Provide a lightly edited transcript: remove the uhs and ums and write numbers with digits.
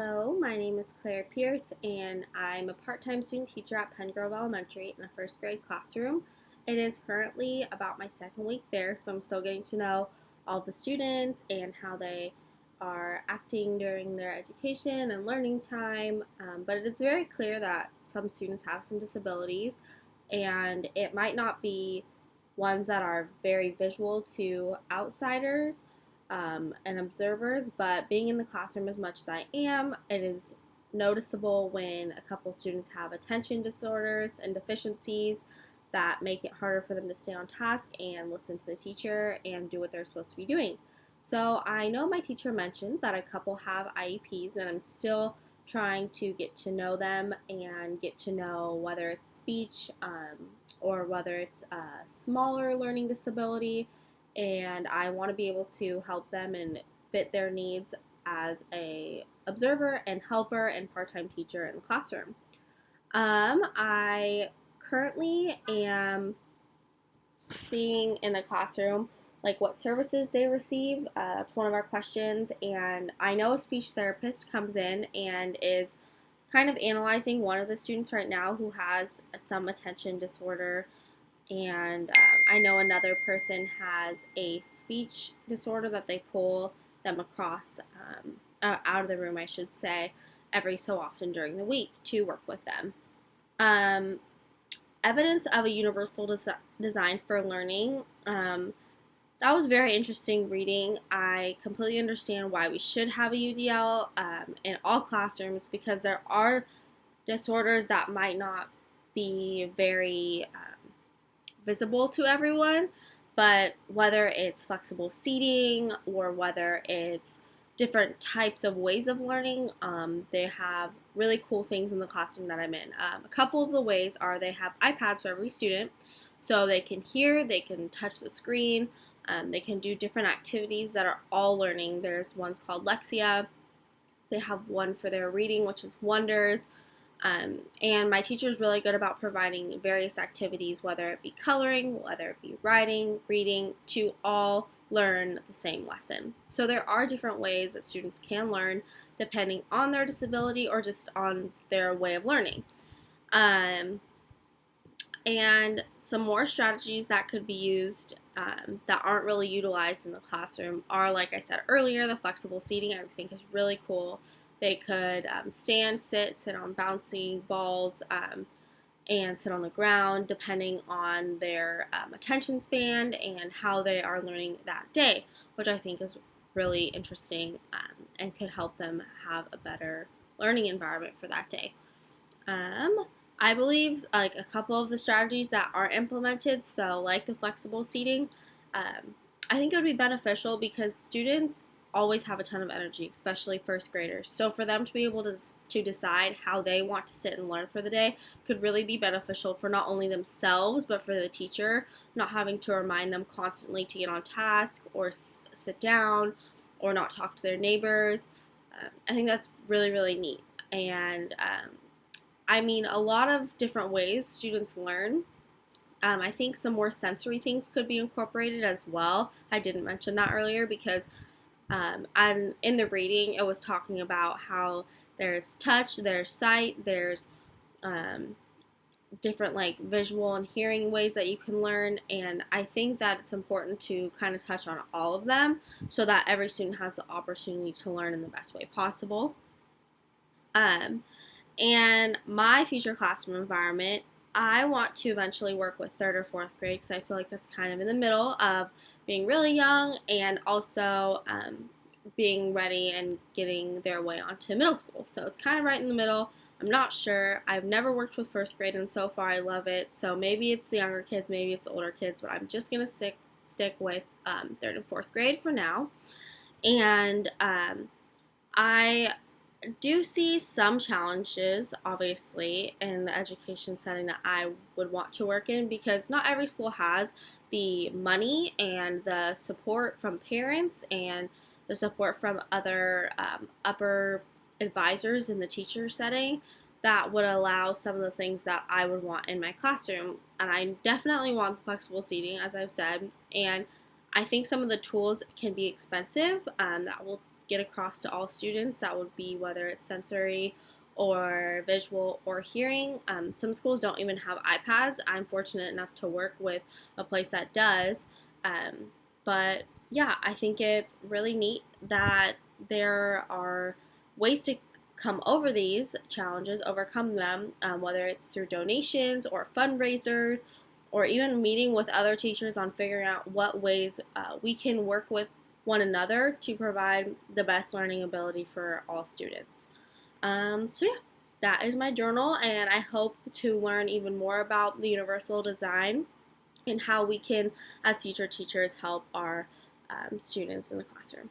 Hello, my name is Claire Pierce, and I'm a part-time student teacher at Penn Grove Elementary in a first grade classroom. It is currently about my second week there, so I'm still getting to know all the students and how they are acting during their education and learning time. But it is very clear that some students have some disabilities, and it might not be ones that are very visual to outsiders and observers, but being in the classroom as much as I am, it is noticeable when a couple students have attention disorders and deficiencies that make it harder for them to stay on task and listen to the teacher and do what they're supposed to be doing. So I know my teacher mentioned that a couple have IEPs, and I'm still trying to get to know them and get to know whether it's speech or whether it's a smaller learning disability, and I want to be able to help them and fit their needs as a observer and helper and part-time teacher in the classroom. I currently am seeing in the classroom like what services they receive. That's one of our questions, and I know a speech therapist comes in and is kind of analyzing one of the students right now who has some attention disorder, and I know another person has a speech disorder that they pull them across out of the room, I should say, every so often during the week to work with them. Um, Evidence of a universal design for learning. That was very interesting reading. I completely understand why we should have a UDL in all classrooms, because there are disorders that might not be very visible to everyone, but whether it's flexible seating or whether it's different types of ways of learning, they have really cool things in the classroom that I'm in. A couple of the ways are they have iPads for every student, so they can hear, they can touch the screen, they can do different activities that are all learning. There's ones called Lexia. They have one for their reading, which is Wonders. And my teacher is really good about providing various activities, whether it be coloring, whether it be writing, reading, to all learn the same lesson. So there are different ways that students can learn depending on their disability or just on their way of learning. Um, and some more strategies that could be used that aren't really utilized in the classroom are, like I said earlier, the flexible seating I think is really cool. They could stand, sit on bouncy balls, and sit on the ground depending on their attention span and how they are learning that day, which I think is really interesting and could help them have a better learning environment for that day. Um, I believe like a couple of the strategies that are implemented, so like the flexible seating, um, I think it would be beneficial because students always have a ton of energy, especially first graders. So for them to be able to decide how they want to sit and learn for the day could really be beneficial for not only themselves but for the teacher, not having to remind them constantly to get on task or sit down or not talk to their neighbors. I think that's really really neat, and I mean, a lot of different ways students learn. I think some more sensory things could be incorporated as well. I didn't mention that earlier because and in the reading, it was talking about how there's touch, there's sight, there's um, different like visual and hearing ways that you can learn. And I think that it's important to kind of touch on all of them so that every student has the opportunity to learn in the best way possible. Um, And my future classroom environment, I want to eventually work with third or fourth grade because I feel like that's kind of in the middle of being really young and also being ready and getting their way onto middle school. So it's kind of right in the middle. I'm not sure. I've never worked with first grade, and so far I love it. So maybe it's the younger kids, maybe it's the older kids, but I'm just gonna stick with third and fourth grade for now. And I do see some challenges, obviously, in the education setting that I would want to work in because not every school has the money and the support from parents and the support from other upper advisors in the teacher setting that would allow some of the things that I would want in my classroom. And I definitely want the flexible seating, as I've said, and I think some of the tools can be expensive. That will get across to all students. That would be whether it's sensory or visual or hearing. Some schools don't even have iPads. I'm fortunate enough to work with a place that does. But yeah, I think it's really neat that there are ways to come over these challenges, overcome them, whether it's through donations or fundraisers, or even meeting with other teachers on figuring out what ways we can work with one another to provide the best learning ability for all students. So yeah, that is my journal, and I hope to learn even more about the universal design and how we can, as teachers, help our students in the classroom.